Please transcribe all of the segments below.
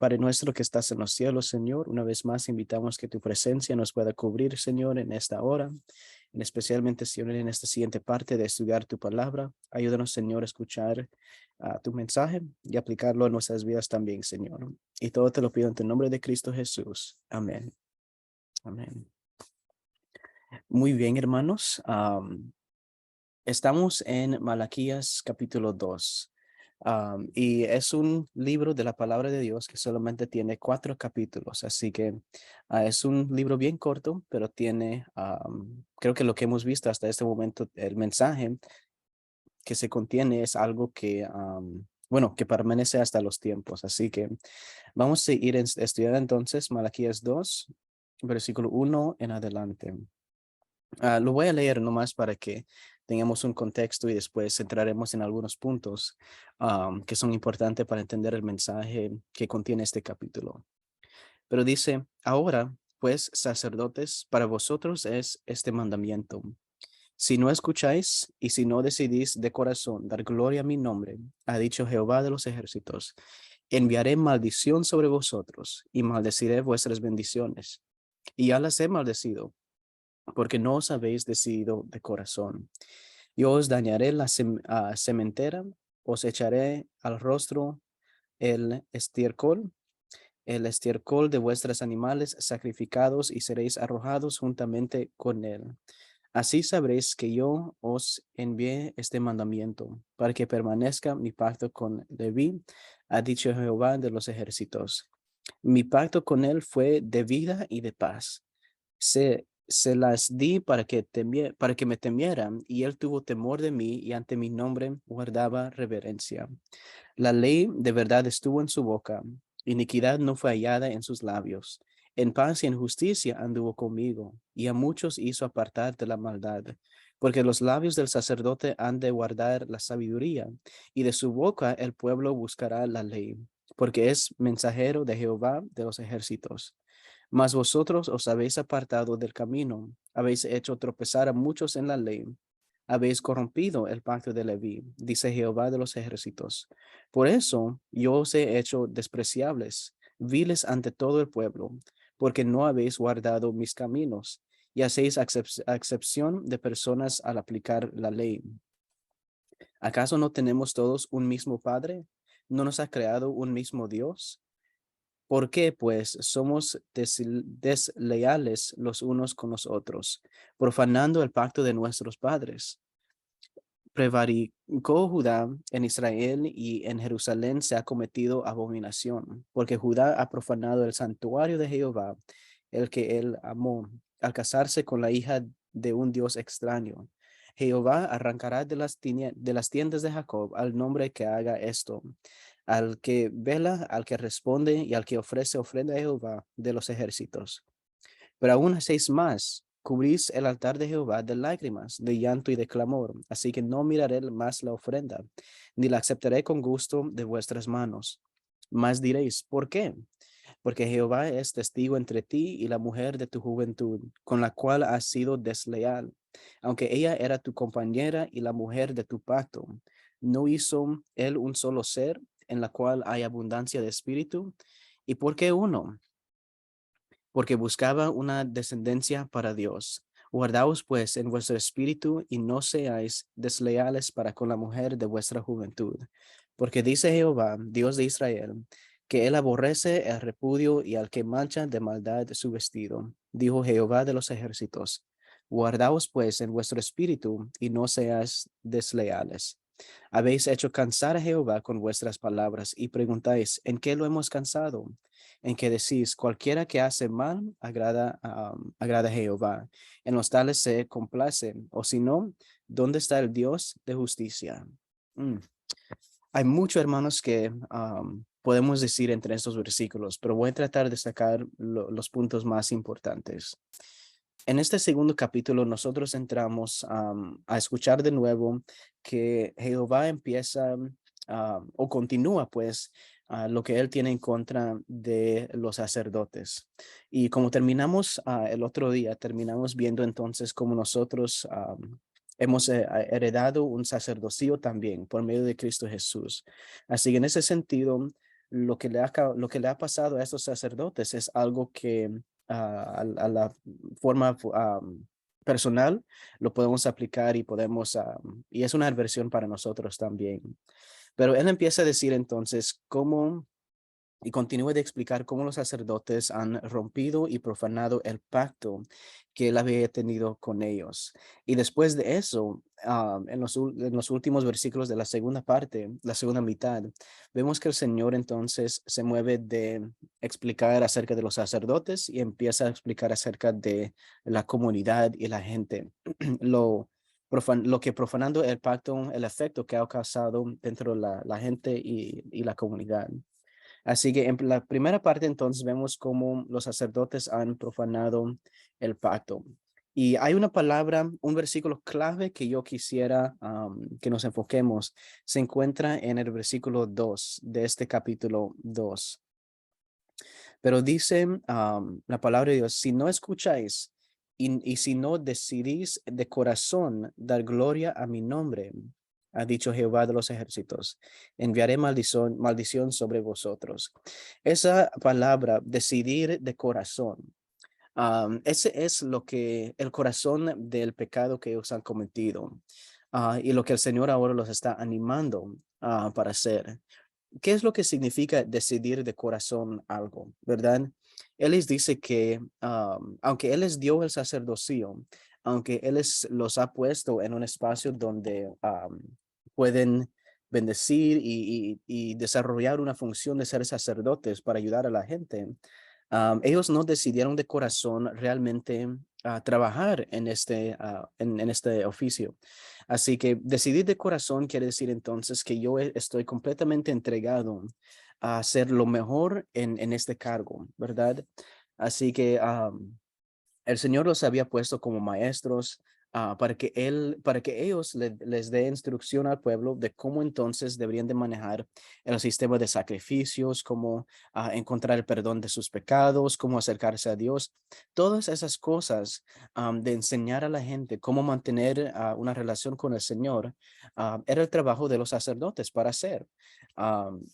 Padre nuestro que estás en los cielos, Señor, una vez más invitamos que tu presencia nos pueda cubrir, Señor, en esta hora, especialmente, Señor, en esta siguiente parte de estudiar tu palabra. Ayúdanos, Señor, a escuchar tu mensaje y aplicarlo a nuestras vidas también, Señor. Y todo te lo pido en tu nombre de Cristo Jesús. Amén. Amén. Muy bien, hermanos. Estamos en Malaquías capítulo 2. Y es un libro de la palabra de Dios que solamente tiene 4 capítulos, así que es un libro bien corto, pero tiene, creo que lo que hemos visto hasta este momento, el mensaje que se contiene es algo que, bueno, que permanece hasta los tiempos. Así que vamos a ir estudiando entonces Malaquías 2, versículo 1 en adelante. Lo voy a leer nomás para que tengamos un contexto y después entraremos en algunos puntos que son importantes para entender el mensaje que contiene este capítulo. Pero dice, ahora, pues, sacerdotes, para vosotros es este mandamiento. Si no escucháis y si no decidís de corazón dar gloria a mi nombre, ha dicho Jehová de los ejércitos, enviaré maldición sobre vosotros y maldeciré vuestras bendiciones. Y ya las he maldecido porque no os habéis decidido de corazón. Yo os dañaré la sementera, os echaré al rostro el estiércol de vuestros animales sacrificados y seréis arrojados juntamente con él. Así sabréis que yo os envié este mandamiento, para que permanezca mi pacto con Leví, ha dicho Jehová de los ejércitos. Mi pacto con él fue de vida y de paz. Se las di para que me temieran, y él tuvo temor de mí, y ante mi nombre guardaba reverencia. La ley de verdad estuvo en su boca, iniquidad no fue hallada en sus labios. En paz y en justicia anduvo conmigo, y a muchos hizo apartar de la maldad, porque los labios del sacerdote han de guardar la sabiduría, y de su boca el pueblo buscará la ley, porque es mensajero de Jehová de los ejércitos. Mas vosotros os habéis apartado del camino, habéis hecho tropezar a muchos en la ley, habéis corrompido el pacto de Leví, dice Jehová de los ejércitos. Por eso yo os he hecho despreciables, viles ante todo el pueblo, porque no habéis guardado mis caminos y hacéis acepción de personas al aplicar la ley. ¿Acaso no tenemos todos un mismo Padre? ¿No nos ha creado un mismo Dios? ¿Por qué, pues, somos desleales los unos con los otros, profanando el pacto de nuestros padres? Prevaricó Judá en Israel y en Jerusalén se ha cometido abominación, porque Judá ha profanado el santuario de Jehová, el que él amó, al casarse con la hija de un Dios extraño. Jehová arrancará de las tiendas de Jacob al nombre que haga esto, al que vela, al que responde y al que ofrece ofrenda a Jehová de los ejércitos. Pero aún hacéis más, cubrís el altar de Jehová de lágrimas, de llanto y de clamor, así que no miraré más la ofrenda, ni la aceptaré con gusto de vuestras manos. Mas diréis, ¿por qué? Porque Jehová es testigo entre ti y la mujer de tu juventud, con la cual has sido desleal, aunque ella era tu compañera y la mujer de tu pacto. ¿No hizo él un solo ser, en la cual hay abundancia de espíritu? ¿Y por qué uno? Porque buscaba una descendencia para Dios. Guardaos pues en vuestro espíritu y no seáis desleales para con la mujer de vuestra juventud. Porque dice Jehová, Dios de Israel, que él aborrece el repudio y al que mancha de maldad su vestido. Dijo Jehová de los ejércitos. Guardaos pues en vuestro espíritu y no seáis desleales. Habéis hecho cansar a Jehová con vuestras palabras y preguntáis, ¿en qué lo hemos cansado? En que decís, cualquiera que hace mal agrada a Jehová. En los tales se complace, o si no, ¿dónde está el Dios de justicia? Mm. Hay mucho, hermanos, que podemos decir entre estos versículos, pero voy a tratar de sacar los puntos más importantes. En este segundo capítulo, nosotros entramos a escuchar de nuevo que Jehová empieza o continúa, pues, lo que él tiene en contra de los sacerdotes. Y como terminamos el otro día, terminamos viendo entonces cómo nosotros hemos heredado un sacerdocio también por medio de Cristo Jesús. Así que en ese sentido, lo que le ha pasado a estos sacerdotes es algo que a la forma personal lo podemos aplicar y podemos, y es una adversión para nosotros también. Pero él empieza a decir entonces cómo y continúa de explicar cómo los sacerdotes han rompido y profanado el pacto que él había tenido con ellos. Y después de eso, en los últimos versículos de la segunda parte, la segunda mitad, vemos que el Señor entonces se mueve de explicar acerca de los sacerdotes y empieza a explicar acerca de la comunidad y la gente. Lo, lo que profanando el pacto, el efecto que ha causado dentro de la gente y la comunidad. Así que en la primera parte entonces vemos cómo los sacerdotes han profanado el pacto. Y hay una palabra, un versículo clave que yo quisiera que nos enfoquemos. Se encuentra en el versículo 2 de este capítulo 2. Pero dice la palabra de Dios, si no escucháis y si no decidís de corazón dar gloria a mi nombre, ha dicho Jehová de los ejércitos, enviaré maldición sobre vosotros. Esa palabra, decidir de corazón, ese es lo que el corazón del pecado que ellos han cometido y lo que el Señor ahora los está animando para hacer. ¿Qué es lo que significa decidir de corazón algo, verdad? Él les dice que aunque Él les dio el sacerdocio, aunque los ha puesto en un espacio donde pueden bendecir y desarrollar una función de ser sacerdotes para ayudar a la gente, ellos no decidieron de corazón realmente trabajar en este oficio. Así que decidir de corazón quiere decir entonces que yo estoy completamente entregado a hacer lo mejor en este cargo, ¿verdad? Así que el Señor los había puesto como maestros para que ellos les dé instrucción al pueblo de cómo entonces deberían de manejar el sistema de sacrificios, cómo encontrar el perdón de sus pecados, cómo acercarse a Dios. Todas esas cosas de enseñar a la gente cómo mantener una relación con el Señor, era el trabajo de los sacerdotes para hacer. Am,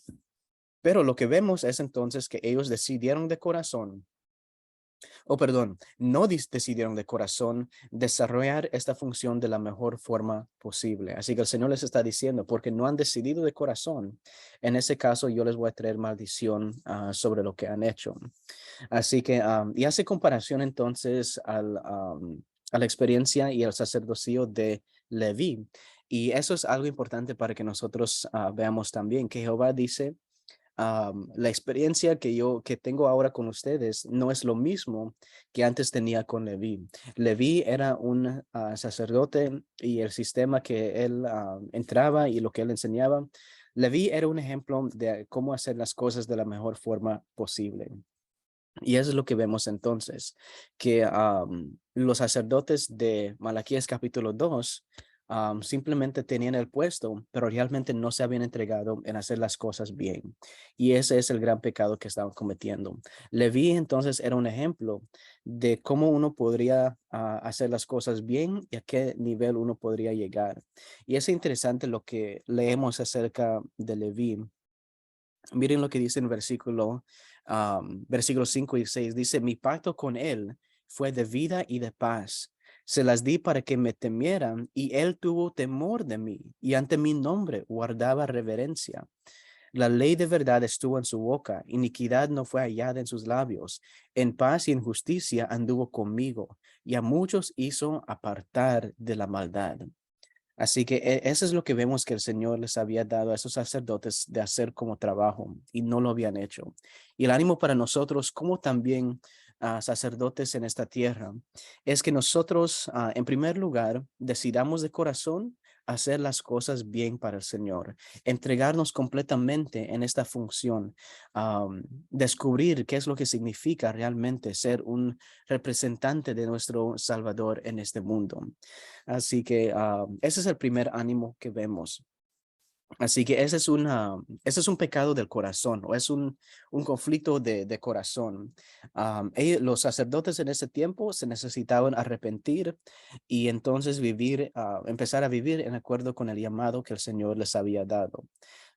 pero lo que vemos es entonces que ellos decidieron de corazón perdón, no decidieron de corazón desarrollar esta función de la mejor forma posible. Así que el Señor les está diciendo, porque no han decidido de corazón, en ese caso yo les voy a traer maldición sobre lo que han hecho. Así que, y hace comparación entonces a la experiencia y al sacerdocio de Leví. Y eso es algo importante para que nosotros veamos también, que Jehová dice, la experiencia que tengo ahora con ustedes no es lo mismo que antes tenía con Leví. Leví era un sacerdote y el sistema que él entraba y lo que él enseñaba. Leví era un ejemplo de cómo hacer las cosas de la mejor forma posible. Y eso es lo que vemos entonces, que los sacerdotes de Malaquías capítulo 2 simplemente tenían el puesto, pero realmente no se habían entregado en hacer las cosas bien. Y ese es el gran pecado que estaban cometiendo. Leví entonces era un ejemplo de cómo uno podría hacer las cosas bien y a qué nivel uno podría llegar. Y es interesante lo que leemos acerca de Leví. Miren lo que dice en versículos 5 y 6. Dice, mi pacto con él fue de vida y de paz. Se las di para que me temieran y él tuvo temor de mí y ante mi nombre guardaba reverencia. La ley de verdad estuvo en su boca, iniquidad no fue hallada en sus labios. En paz y en justicia anduvo conmigo y a muchos hizo apartar de la maldad. Así que eso es lo que vemos que el Señor les había dado a esos sacerdotes de hacer como trabajo y no lo habían hecho. Y el ánimo para nosotros, como también sacerdotes en esta tierra, es que nosotros, en primer lugar, decidamos de corazón hacer las cosas bien para el Señor, entregarnos completamente en esta función, descubrir qué es lo que significa realmente ser un representante de nuestro Salvador en este mundo. Así que ese es el primer ánimo que vemos. Así que ese es un pecado del corazón o es un conflicto de corazón. Los sacerdotes en ese tiempo se necesitaban arrepentir y entonces empezar a vivir en acuerdo con el llamado que el Señor les había dado.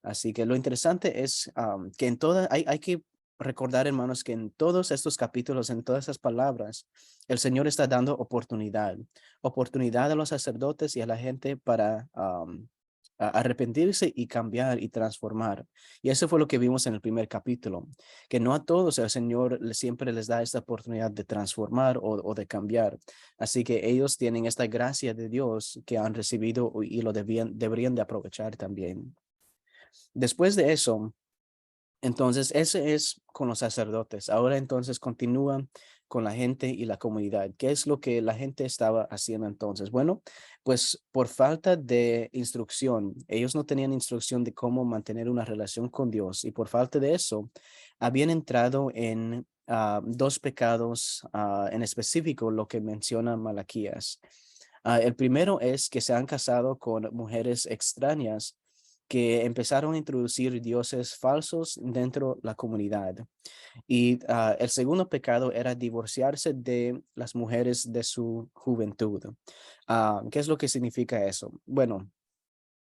Así que lo interesante es que en toda, hay que recordar, hermanos, que en todos estos capítulos, en todas esas palabras, el Señor está dando oportunidad a los sacerdotes y a la gente para arrepentirse y cambiar y transformar. Y eso fue lo que vimos en el primer capítulo, que no a todos el Señor siempre les da esta oportunidad de transformar o de cambiar. Así que ellos tienen esta gracia de Dios que han recibido y lo deberían de aprovechar también. Después de eso, entonces, ese es con los sacerdotes. Ahora entonces continúa con la gente y la comunidad. ¿Qué es lo que la gente estaba haciendo entonces? Bueno, pues por falta de instrucción, ellos no tenían instrucción de cómo mantener una relación con Dios y por falta de eso, habían entrado en dos pecados en específico, lo que menciona Malaquías. El primero es que se han casado con mujeres extrañas que empezaron a introducir dioses falsos dentro de la comunidad. Y el segundo pecado era divorciarse de las mujeres de su juventud. ¿Qué es lo que significa eso? Bueno,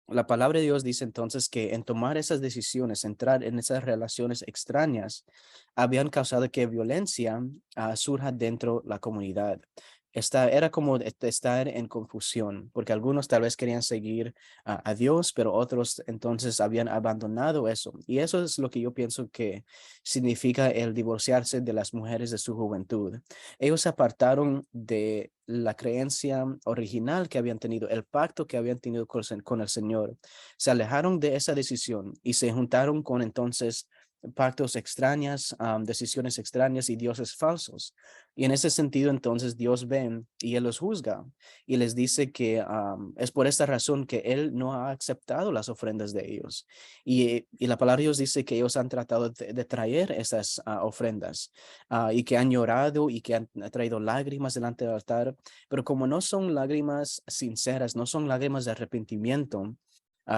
la palabra de Dios dice entonces que en tomar esas decisiones, entrar en esas relaciones extrañas, habían causado que violencia surja dentro de la comunidad. Era como estar en confusión, porque algunos tal vez querían seguir a Dios, pero otros entonces habían abandonado eso. Y eso es lo que yo pienso que significa el divorciarse de las mujeres de su juventud. Ellos se apartaron de la creencia original que habían tenido, el pacto que habían tenido con el Señor. Se alejaron de esa decisión y se juntaron con entonces pactos extrañas, decisiones extrañas y dioses falsos. Y en ese sentido, entonces Dios ve y Él los juzga y les dice que es por esta razón que Él no ha aceptado las ofrendas de ellos. Y la palabra de Dios dice que ellos han tratado de traer esas ofrendas y que han llorado y que han traído lágrimas delante del altar, pero como no son lágrimas sinceras, no son lágrimas de arrepentimiento,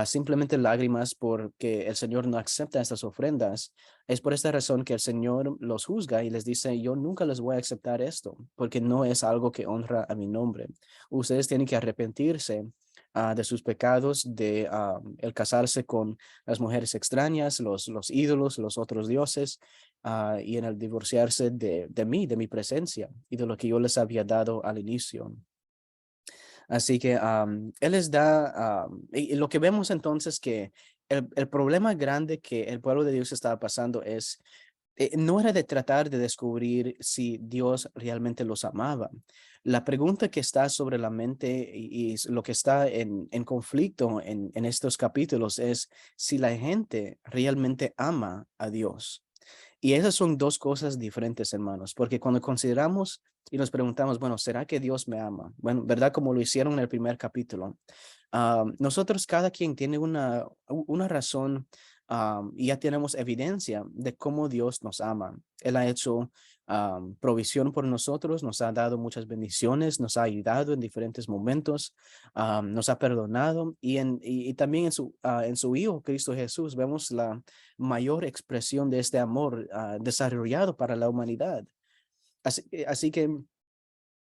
simplemente lágrimas porque el Señor no acepta estas ofrendas. Es por esta razón que el Señor los juzga y les dice, yo nunca les voy a aceptar esto, porque no es algo que honra a mi nombre. Ustedes tienen que arrepentirse de sus pecados, de el casarse con las mujeres extrañas, los ídolos, los otros dioses, y en el divorciarse de mí, de mi presencia y de lo que yo les había dado al inicio. Así que Él les da, y lo que vemos entonces que el problema grande que el pueblo de Dios estaba pasando es, no era de tratar de descubrir si Dios realmente los amaba. La pregunta que está sobre la mente y lo que está en conflicto en estos capítulos es si la gente realmente ama a Dios. Y esas son dos cosas diferentes, hermanos, porque cuando consideramos y nos preguntamos, bueno, ¿será que Dios me ama? Bueno, ¿verdad? Como lo hicieron en el primer capítulo. Nosotros, cada quien tiene una razón y ya tenemos evidencia de cómo Dios nos ama. Él ha hecho provisión por nosotros, nos ha dado muchas bendiciones, nos ha ayudado en diferentes momentos, nos ha perdonado y también en su Hijo, Cristo Jesús, vemos la mayor expresión de este amor desarrollado para la humanidad. Así que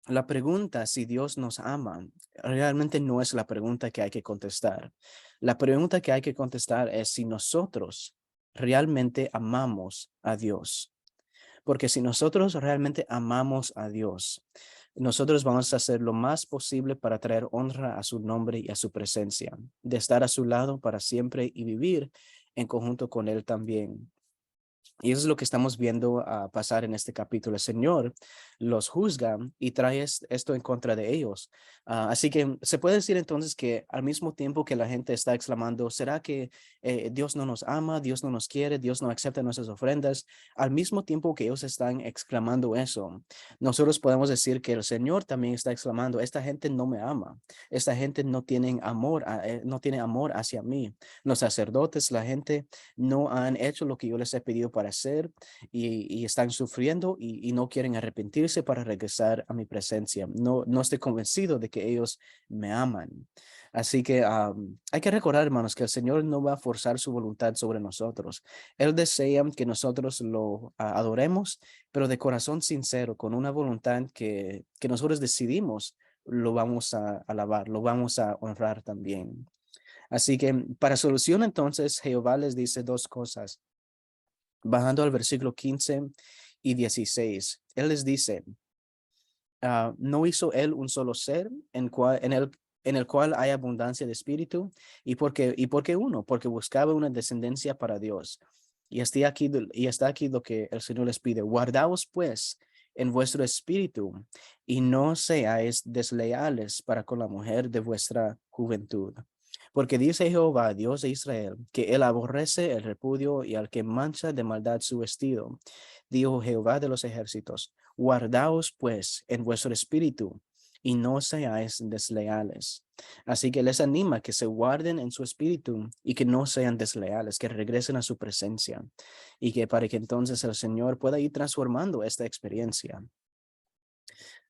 la pregunta si Dios nos ama realmente no es la pregunta que hay que contestar. La pregunta que hay que contestar es si nosotros realmente amamos a Dios. Porque si nosotros realmente amamos a Dios, nosotros vamos a hacer lo más posible para traer honra a su nombre y a su presencia, de estar a su lado para siempre y vivir en conjunto con Él también. Y eso es lo que estamos viendo pasar en este capítulo. El Señor los juzga y trae esto en contra de ellos. Así que se puede decir entonces que al mismo tiempo que la gente está exclamando, ¿será que Dios no nos ama, Dios no nos quiere, Dios no acepta nuestras ofrendas? Al mismo tiempo que ellos están exclamando eso, nosotros podemos decir que el Señor también está exclamando, esta gente no me ama, esta gente no tiene amor, no tiene amor hacia mí. Los sacerdotes, la gente no han hecho lo que yo les he pedido para hacer y están sufriendo y no quieren arrepentirse para regresar a mi presencia. No estoy convencido de que ellos me aman. Así que hay que recordar, hermanos, que el Señor no va a forzar su voluntad sobre nosotros. Él desea que nosotros lo adoremos, pero de corazón sincero, con una voluntad que nosotros decidimos, lo vamos a alabar, lo vamos a honrar también. Así que para solución entonces Jehová les dice dos cosas. Bajando al versículo 15 y 16, él les dice, ¿no hizo él un solo ser en el cual hay abundancia de espíritu? ¿Y por qué uno? Porque buscaba una descendencia para Dios. Y está aquí lo que el Señor les pide. Guardaos pues en vuestro espíritu y no seáis desleales para con la mujer de vuestra juventud. Porque dice Jehová, Dios de Israel, que él aborrece el repudio y al que mancha de maldad su vestido. Dijo Jehová de los ejércitos. Guardaos pues en vuestro espíritu y no seáis desleales. Así que les anima que se guarden en su espíritu y que no sean desleales, que regresen a su presencia y que para que entonces el Señor pueda ir transformando esta experiencia.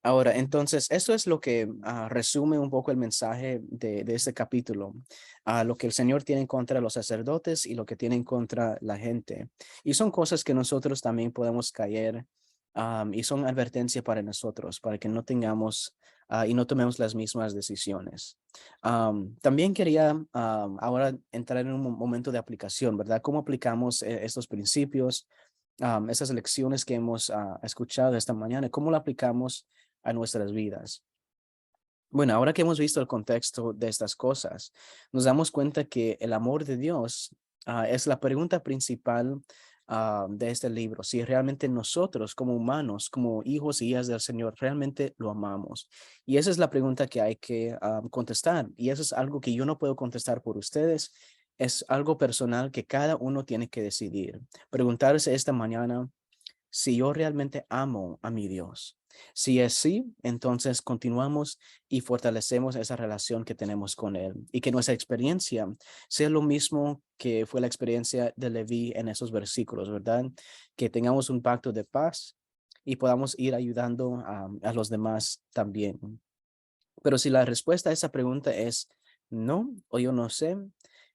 Ahora, entonces, esto es lo que resume un poco el mensaje de este capítulo, lo que el Señor tiene en contra de los sacerdotes y lo que tiene en contra la gente. Y son cosas que nosotros también podemos caer y son advertencia para nosotros, para que no tengamos y no tomemos las mismas decisiones. También quería ahora entrar en un momento de aplicación, ¿verdad? ¿Cómo aplicamos estos principios? Esas lecciones que hemos escuchado esta mañana, ¿cómo lo aplicamos a nuestras vidas? Bueno, ahora que hemos visto el contexto de estas cosas, nos damos cuenta que el amor de Dios es la pregunta principal de este libro. Si realmente nosotros como humanos, como hijos y hijas del Señor, realmente lo amamos. Y esa es la pregunta que hay que contestar. Y eso es algo que yo no puedo contestar por ustedes. Es algo personal que cada uno tiene que decidir. Preguntarse esta mañana si yo realmente amo a mi Dios. Si es sí, entonces continuamos y fortalecemos esa relación que tenemos con Él y que nuestra experiencia sea lo mismo que fue la experiencia de Leví en esos versículos, ¿verdad? Que tengamos un pacto de paz y podamos ir ayudando a los demás también. Pero si la respuesta a esa pregunta es no o yo no sé,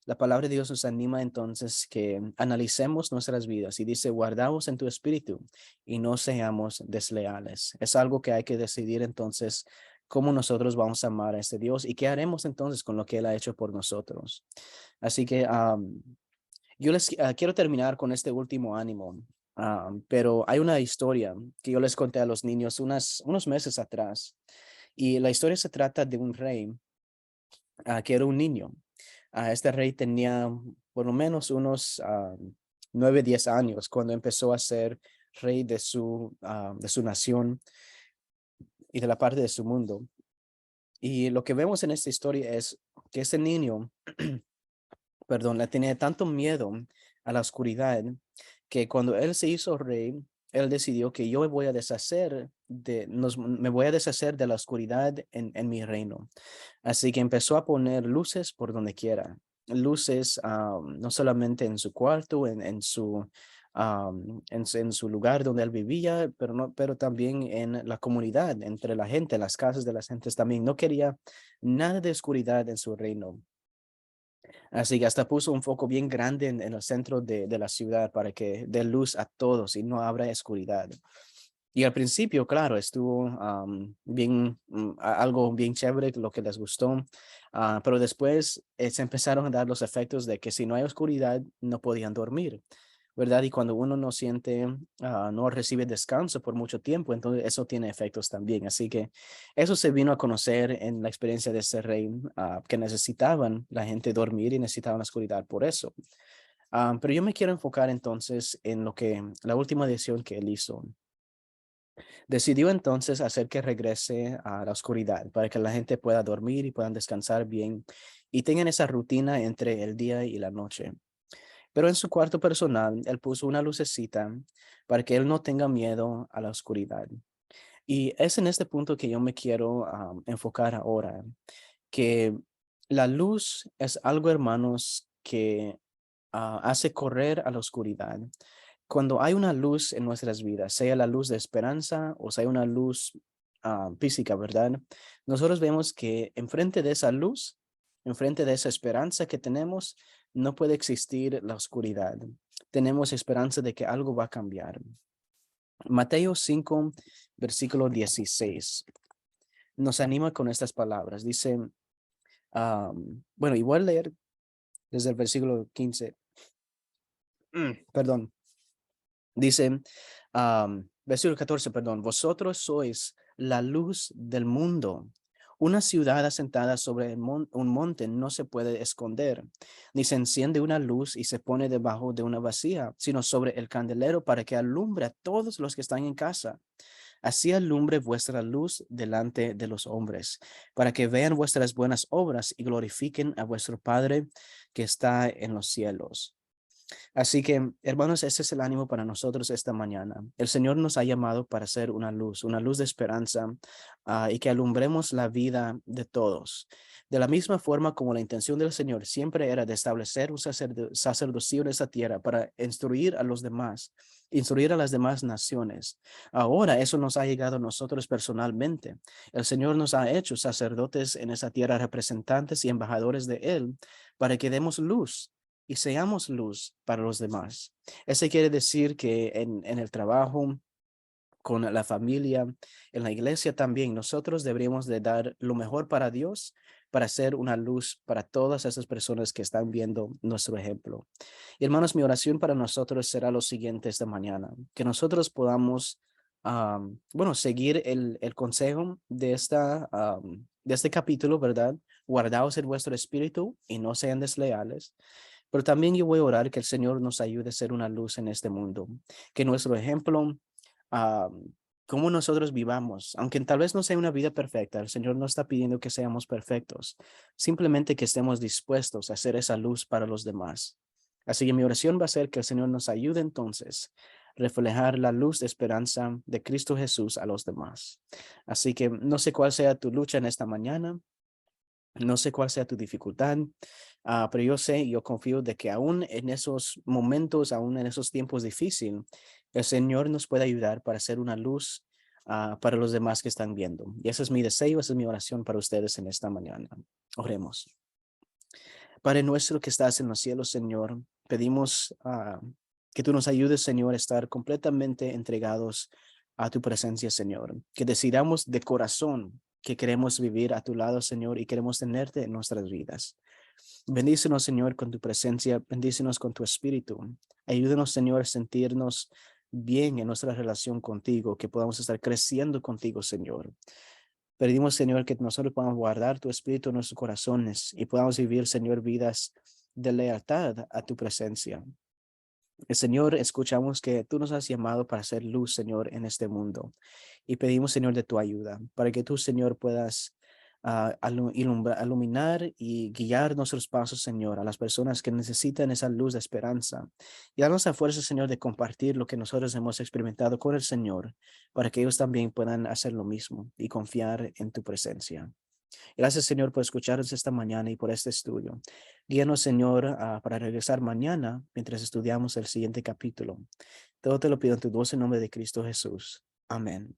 la palabra de Dios nos anima entonces que analicemos nuestras vidas y dice, guardaos en tu espíritu y no seamos desleales. Es algo que hay que decidir entonces cómo nosotros vamos a amar a este Dios y qué haremos entonces con lo que Él ha hecho por nosotros. Así que yo les quiero terminar con este último ánimo. Pero hay una historia que yo les conté a los niños unos meses atrás. Y la historia se trata de un rey que era un niño. Este rey tenía por lo menos unos 9, 10 años cuando empezó a ser rey de su nación y de la parte de su mundo. Y lo que vemos en esta historia es que este niño, perdón, le tenía tanto miedo a la oscuridad que cuando él se hizo rey, él decidió que yo me voy a deshacer me voy a deshacer de la oscuridad en mi reino. Así que empezó a poner luces por donde quiera, luces no solamente en su cuarto, en su lugar donde él vivía, pero también en la comunidad, entre la gente, en las casas de las gentes también. No quería nada de oscuridad en su reino. Así que hasta puso un foco bien grande en el centro de la ciudad para que dé luz a todos y no habrá oscuridad. Y al principio, claro, estuvo algo bien chévere, lo que les gustó, pero después se empezaron a dar los efectos de que si no hay oscuridad, no podían dormir, ¿verdad? Y cuando uno no siente, no recibe descanso por mucho tiempo, entonces eso tiene efectos también. Así que eso se vino a conocer en la experiencia de ese rey, que necesitaban la gente dormir y necesitaban la oscuridad por eso. Pero yo me quiero enfocar entonces en la última decisión que él hizo. Decidió entonces hacer que regrese a la oscuridad para que la gente pueda dormir y puedan descansar bien y tengan esa rutina entre el día y la noche. Pero en su cuarto personal, él puso una lucecita para que él no tenga miedo a la oscuridad. Y es en este punto que yo me quiero enfocar ahora, que la luz es algo, hermanos, que hace correr a la oscuridad. Cuando hay una luz en nuestras vidas, sea la luz de esperanza o sea una luz física, ¿verdad? Nosotros vemos que enfrente de esa luz, enfrente de esa esperanza que tenemos, no puede existir la oscuridad. Tenemos esperanza de que algo va a cambiar. Mateo 5, versículo 16, nos anima con estas palabras. Dice, bueno, y voy a leer desde el versículo 15. Perdón. Dice, versículo 14, perdón, vosotros sois la luz del mundo. Una ciudad asentada sobre un monte no se puede esconder, ni se enciende una luz y se pone debajo de una vasija, sino sobre el candelero para que alumbre a todos los que están en casa. Así alumbre vuestra luz delante de los hombres, para que vean vuestras buenas obras y glorifiquen a vuestro Padre que está en los cielos. Así que, hermanos, ese es el ánimo para nosotros esta mañana. El Señor nos ha llamado para ser una luz de esperanza, y que alumbremos la vida de todos. De la misma forma como la intención del Señor siempre era de establecer un sacerdocio en esta tierra para instruir a los demás, instruir a las demás naciones. Ahora eso nos ha llegado a nosotros personalmente. El Señor nos ha hecho sacerdotes en esta tierra, representantes y embajadores de Él, para que demos luz y seamos luz para los demás. Eso quiere decir que en el trabajo, con la familia, en la iglesia también, nosotros deberíamos de dar lo mejor para Dios, para ser una luz para todas esas personas que están viendo nuestro ejemplo. Y hermanos, mi oración para nosotros será lo siguiente esta mañana, que nosotros podamos, seguir el consejo de de este capítulo, ¿verdad? Guardaos en vuestro espíritu y no sean desleales. Pero también yo voy a orar que el Señor nos ayude a ser una luz en este mundo, que nuestro ejemplo, ah, cómo nosotros vivamos, aunque tal vez no sea una vida perfecta, el Señor no está pidiendo que seamos perfectos, simplemente que estemos dispuestos a hacer esa luz para los demás. Así que mi oración va a ser que el Señor nos ayude entonces a reflejar la luz de esperanza de Cristo Jesús a los demás. Así que no sé cuál sea tu lucha en esta mañana. No sé cuál sea tu dificultad, pero yo sé, yo confío de que aún en esos momentos, aún en esos tiempos difíciles, el Señor nos puede ayudar para ser una luz, para los demás que están viendo. Y ese es mi deseo, esa es mi oración para ustedes en esta mañana. Oremos. Padre nuestro que estás en los cielos, Señor, pedimos que tú nos ayudes, Señor, a estar completamente entregados a tu presencia, Señor. Que decidamos de corazón que queremos vivir a tu lado, Señor, y queremos tenerte en nuestras vidas. Bendícenos, Señor, con tu presencia, bendícenos con tu espíritu. Ayúdanos, Señor, a sentirnos bien en nuestra relación contigo, que podamos estar creciendo contigo, Señor. Pedimos, Señor, que nosotros podamos guardar tu espíritu en nuestros corazones y podamos vivir, Señor, vidas de lealtad a tu presencia. Señor, escuchamos que tú nos has llamado para hacer luz, Señor, en este mundo. Y pedimos, Señor, de tu ayuda, para que tú, Señor, puedas iluminar y guiar nuestros pasos, Señor, a las personas que necesitan esa luz de esperanza. Y darnos la fuerza, Señor, de compartir lo que nosotros hemos experimentado con el Señor, para que ellos también puedan hacer lo mismo y confiar en tu presencia. Gracias, Señor, por escucharnos esta mañana y por este estudio. Guíanos, Señor, para regresar mañana mientras estudiamos el siguiente capítulo. Todo te lo pido en tu dulce nombre de Cristo Jesús. Amén.